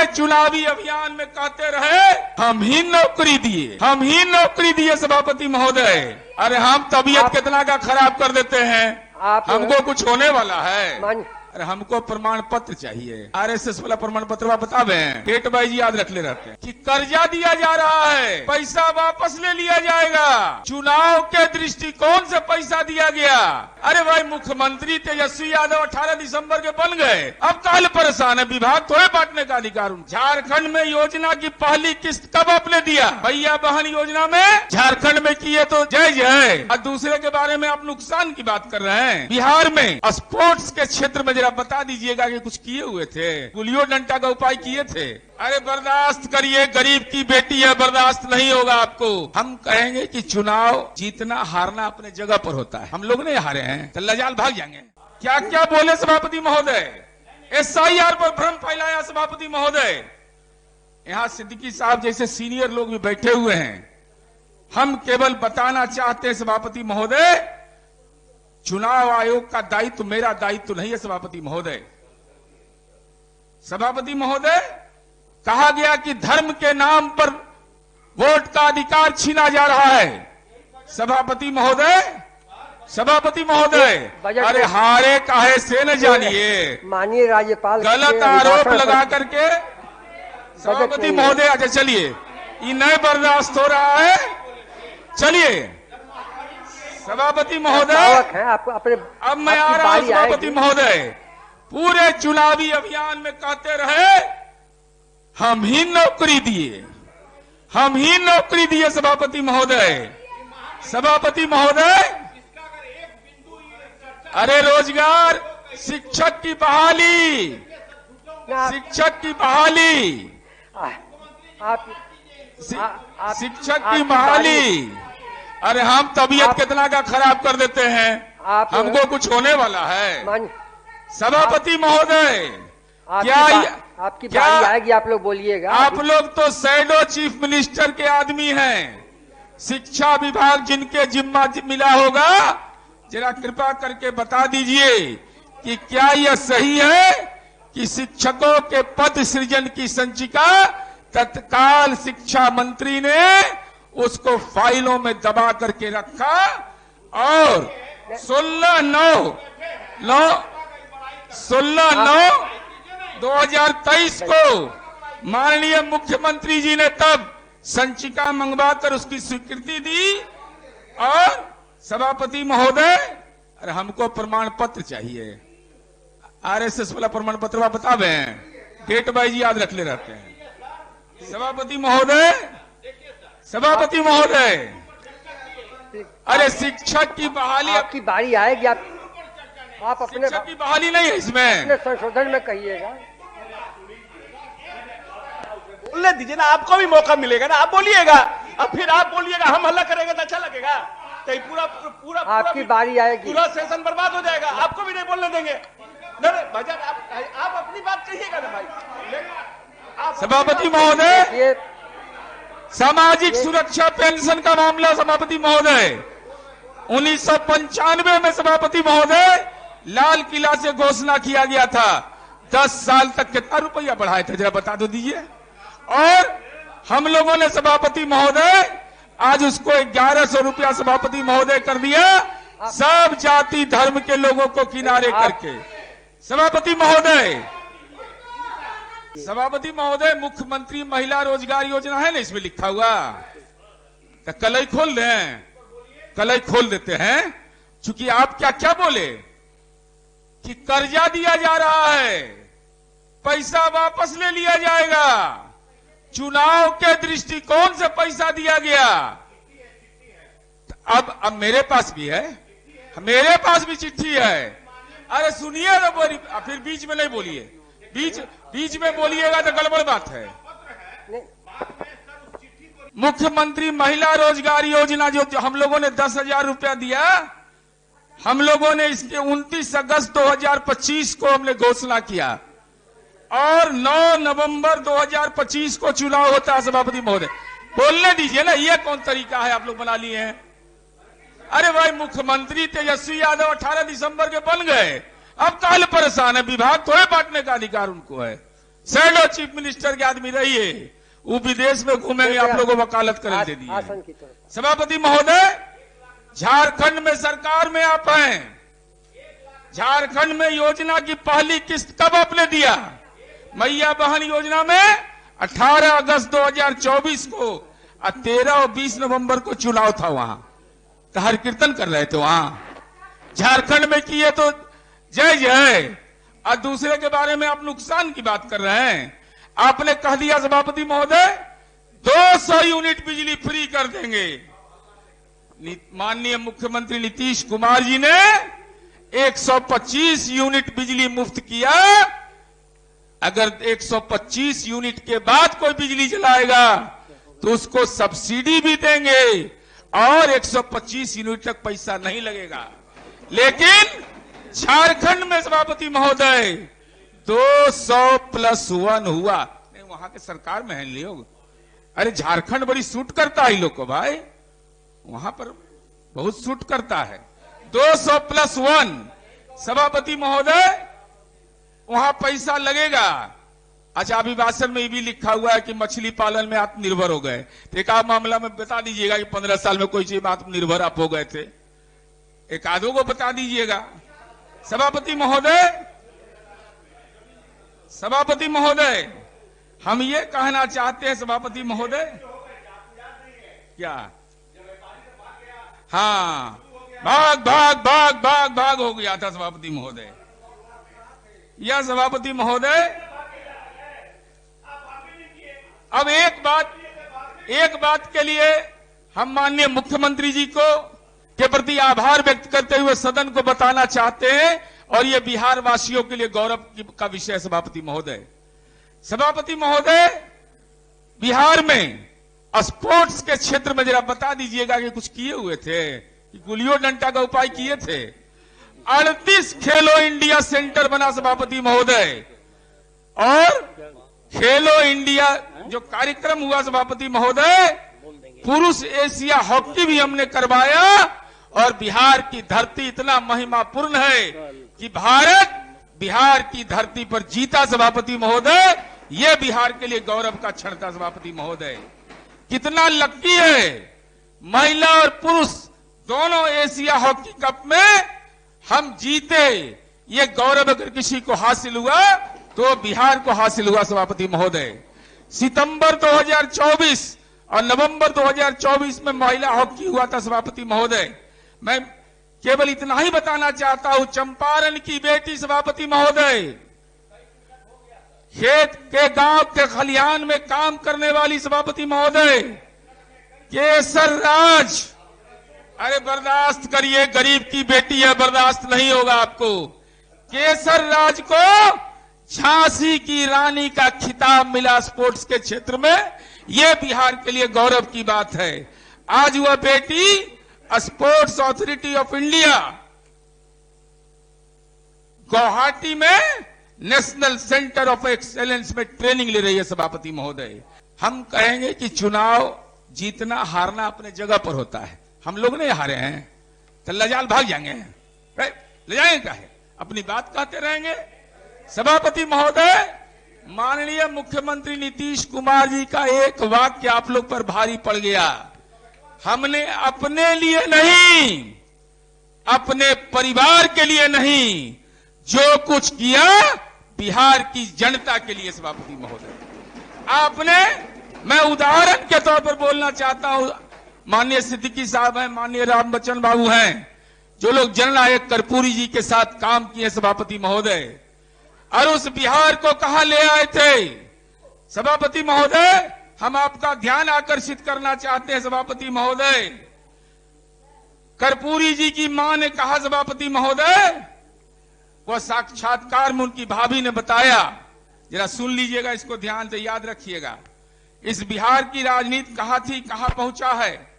चुनावी अभियान में कहते रहे हम ही नौकरी दिए सभापति महोदय। अरे हम तबीयत कितना का खराब कर देते हैं, हमको कुछ होने वाला है। अरे हमको प्रमाण पत्र चाहिए, आरएसएस वाला प्रमाण पत्र आप बतावे। डेट वाइज याद रख ले रहते हैं कि कर्जा दिया जा रहा है, पैसा वापस ले लिया जाएगा। चुनाव के दृष्टिकोण से पैसा दिया गया। अरे भाई मुख्यमंत्री तेजस्वी यादव 18 दिसंबर के बन गए, अब काल परेशान है, विभाग थोड़े बांटने का अधिकार। झारखंड में योजना की पहली किस्त कब आपने दिया? भैया बहन योजना में झारखंड में किए तो जय जय, और दूसरे के बारे में आप नुकसान की बात कर रहे हैं। बिहार में स्पोर्ट्स के क्षेत्र में जरा बता दीजिएगा कि कुछ किए हुए थे, गुलियो डंडा का उपाय किए थे? अरे बर्दाश्त करिए, गरीब की बेटी है, बर्दाश्त नहीं होगा आपको। हम कहेंगे कि चुनाव जीतना हारना अपने जगह पर होता है, हम लोग नहीं हारे हैं तो लजाल भाग जाएंगे। क्या क्या बोले सभापति महोदय, एसआईआर पर भ्रम फैलाया सभापति महोदय। यहाँ सिद्दीकी साहब जैसे सीनियर लोग भी बैठे हुए हैं, हम केवल बताना चाहते हैं सभापति महोदय, चुनाव आयोग का दायित्व मेरा दायित्व नहीं है सभापति महोदय। सभापति महोदय, कहा गया कि धर्म के नाम पर वोट का अधिकार छीना जा रहा है। सभापति महोदय, अरे हारे काहे से न जानिए, माननीय राज्यपाल गलत आरोप लगा करके। सभापति महोदय, अच्छा चलिए, ये नहीं बर्दाश्त हो रहा है, चलिए सभापति महोदय। अब मैं आ रहा हूं सभापति महोदय। पूरे चुनावी अभियान में कहते रहे हम ही नौकरी दिए सभापति महोदय। अरे रोजगार, शिक्षक की बहाली, अरे हम तबीयत कितना का खराब कर देते हैं, हमको कुछ होने वाला है। सभापति महोदय, आपकी बारी आएगी, आप लोग बोलिएगा। आप लोग तो शैडो चीफ मिनिस्टर के आदमी हैं, शिक्षा विभाग जिनके जिम्मा मिला होगा, जरा कृपा करके बता दीजिए कि क्या यह सही है कि शिक्षकों के पद सृजन की संचिका तत्काल शिक्षा मंत्री ने उसको फाइलों में दबा करके रखा और 16/9/2023 को माननीय मुख्यमंत्री जी ने तब संचिका मंगवाकर उसकी स्वीकृति दी। और सभापति महोदय, अरे हमको प्रमाण पत्र चाहिए, आरएसएस वाला प्रमाण पत्र आप बतावे, डेट वाइज याद रख ले रहते हैं। सभापति महोदय, अरे शिक्षक की बहाली, आपकी बारी आएगी, आप अपने शिक्षक की बहाली नहीं है इसमें, अपने संशोधन में कहिएगा। बोलने दीजिए ना, आपको भी मौका मिलेगा ना, आप बोलिएगा। अब फिर आप बोलिएगा, हम हल्ला करेंगे तो अच्छा लगेगा, तो पूरा आपकी बारी आएगी, पूरा सेशन बर्बाद हो जाएगा, आपको भी नहीं बोलने देंगे। भजन आप अपनी बात कहिएगा ना भाई। सभापति महोदय, सामाजिक सुरक्षा पेंशन का मामला सभापति महोदय, 1995 में सभापति महोदय लाल किला से घोषणा किया गया था। 10 साल तक कितना रुपया बढ़ाए थे जरा बता दो दीजिए। और हम लोगों ने सभापति महोदय आज उसको 1100 रुपया सभापति महोदय कर दिया, सब जाति धर्म के लोगों को किनारे करके। सभापति महोदय, मुख्यमंत्री महिला रोजगार योजना है ना, इसमें लिखा हुआ, तो कलई खोल देते हैं। चूंकि आप क्या क्या बोले कि कर्जा दिया जा रहा है, पैसा वापस ले लिया जाएगा, चुनाव के दृष्टिकोण से पैसा दिया गया। अब मेरे पास भी है, मेरे पास भी चिट्ठी है। अरे सुनिए ना, फिर बीच में नहीं बोलिए, बीच में बोलिएगा तो गड़बड़ बात है। मुख्यमंत्री महिला रोजगार योजना जो हम लोगों ने 10,000 रुपया दिया, हम लोगों ने इसके 29 अगस्त 2025 को हमने घोषणा किया और 9 नवंबर 2025 को चुनाव होता है। सभापति महोदय, बोलने दीजिए ना, ये कौन तरीका है आप लोग बना लिए हैं? अरे भाई मुख्यमंत्री तेजस्वी यादव 18 दिसंबर के बन गए, अब काल परेशान है, विभाग थोड़े बांटने का अधिकार उनको है। शैडो चीफ मिनिस्टर के आदमी रहिए, वो विदेश में घूमेंगे, आप लोगों को वकालत करें दे दिए। सभापति महोदय, झारखंड में सरकार में आप हैं, झारखंड में योजना की पहली किस्त कब आपने दिया? मैया बहन योजना में 18 अगस्त 2024 को, 13 और 20 नवंबर को चुनाव था, वहां तो हर कीर्तन कर रहे थे वहां। झारखंड में किए तो जय जय, और दूसरे के बारे में आप नुकसान की बात कर रहे हैं। आपने कह दिया सभापति महोदय 200 यूनिट बिजली फ्री कर देंगे। माननीय मुख्यमंत्री नीतीश कुमार जी ने 125 यूनिट बिजली मुफ्त किया। अगर 125 यूनिट के बाद कोई बिजली जलाएगा तो उसको सब्सिडी भी देंगे और 125 यूनिट तक पैसा नहीं लगेगा। लेकिन झारखंड में सभापति महोदय 200+1 हुआ। नहीं, वहां के सरकार में है लोग। अरे झारखंड बड़ी सूट करता है लोग को भाई, वहां पर बहुत सूट करता है। 200+1 सभापति महोदय, वहां पैसा लगेगा। अच्छा, अभिभाषण में ये भी लिखा हुआ है कि मछली पालन में आत्मनिर्भर हो गए। तो एक आध मामला में बता दीजिएगा कि 15 साल में कोई चीज में आत्मनिर्भर आप हो गए थे, एक आधों को बता दीजिएगा। सभापति महोदय, हम ये कहना चाहते हैं सभापति महोदय, क्या? हाँ, भाग हो गया था सभापति महोदय। यह सभापति महोदय, अब एक बात के लिए हम माननीय मुख्यमंत्री जी को के प्रति आभार व्यक्त करते हुए सदन को बताना चाहते हैं, और ये बिहार वासियों के लिए गौरव का विषय। सभापति महोदय, बिहार में स्पोर्ट्स के क्षेत्र में जरा बता दीजिएगा कि कुछ किए हुए थे, कि गुलियो डंडा का उपाय किए थे। 38 खेलो इंडिया सेंटर बना सभापति महोदय, और खेलो इंडिया जो कार्यक्रम हुआ सभापति महोदय, पुरुष एशिया हॉकी भी हमने करवाया। और बिहार की धरती इतना महिमापूर्ण है कि भारत बिहार की धरती पर जीता सभापति महोदय। यह बिहार के लिए गौरव का क्षण था सभापति महोदय। कितना लकी है, महिला और पुरुष दोनों एशिया हॉकी कप में हम जीते। ये गौरव अगर किसी को हासिल हुआ तो बिहार को हासिल हुआ सभापति महोदय। सितंबर 2024 और नवंबर 2024 में महिला हॉकी हुआ था सभापति महोदय। मैं केवल इतना ही बताना चाहता हूं, चंपारण की बेटी सभापति महोदय, खेत के गांव के खलिहान में काम करने वाली सभापति महोदय, केसर राज, अरे बर्दाश्त करिए, गरीब की बेटी है, बर्दाश्त नहीं होगा आपको। केसर राज को झांसी की रानी का खिताब मिला स्पोर्ट्स के क्षेत्र में। यह बिहार के लिए गौरव की बात है। आज वह बेटी sports authority of India Guwahati में नेशनल सेंटर ऑफ एक्सेलेंस में ट्रेनिंग ले रही है सभापति महोदय। हम कहेंगे कि चुनाव जीतना हारना अपने जगह पर होता है। हम लोग नहीं हारे हैं तो लजाल भाग जाएंगे, ले जाएंगे क्या है, अपनी बात कहते रहेंगे। सभापति महोदय, माननीय मुख्यमंत्री नीतीश कुमार जी का एक वाक्य आप लोग पर भारी पड़ गया। हमने अपने लिए नहीं, अपने परिवार के लिए नहीं, जो कुछ किया बिहार की जनता के लिए सभापति महोदय। आपने, मैं उदाहरण के तौर पर बोलना चाहता हूं, माननीय सिद्दीकी साहब हैं, माननीय राम बच्चन बाबू हैं, जो लोग जननायक कर्पूरी जी के साथ काम किए सभापति महोदय, और उस बिहार को कहां ले आए थे सभापति महोदय। हम आपका ध्यान आकर्षित करना चाहते हैं सभापति महोदय। कर्पूरी जी की मां ने कहा सभापति महोदय, वह साक्षात्कार में उनकी भाभी ने बताया, जरा सुन लीजिएगा, इसको ध्यान से याद रखिएगा। इस बिहार की राजनीति कहां थी, कहां पहुंचा है।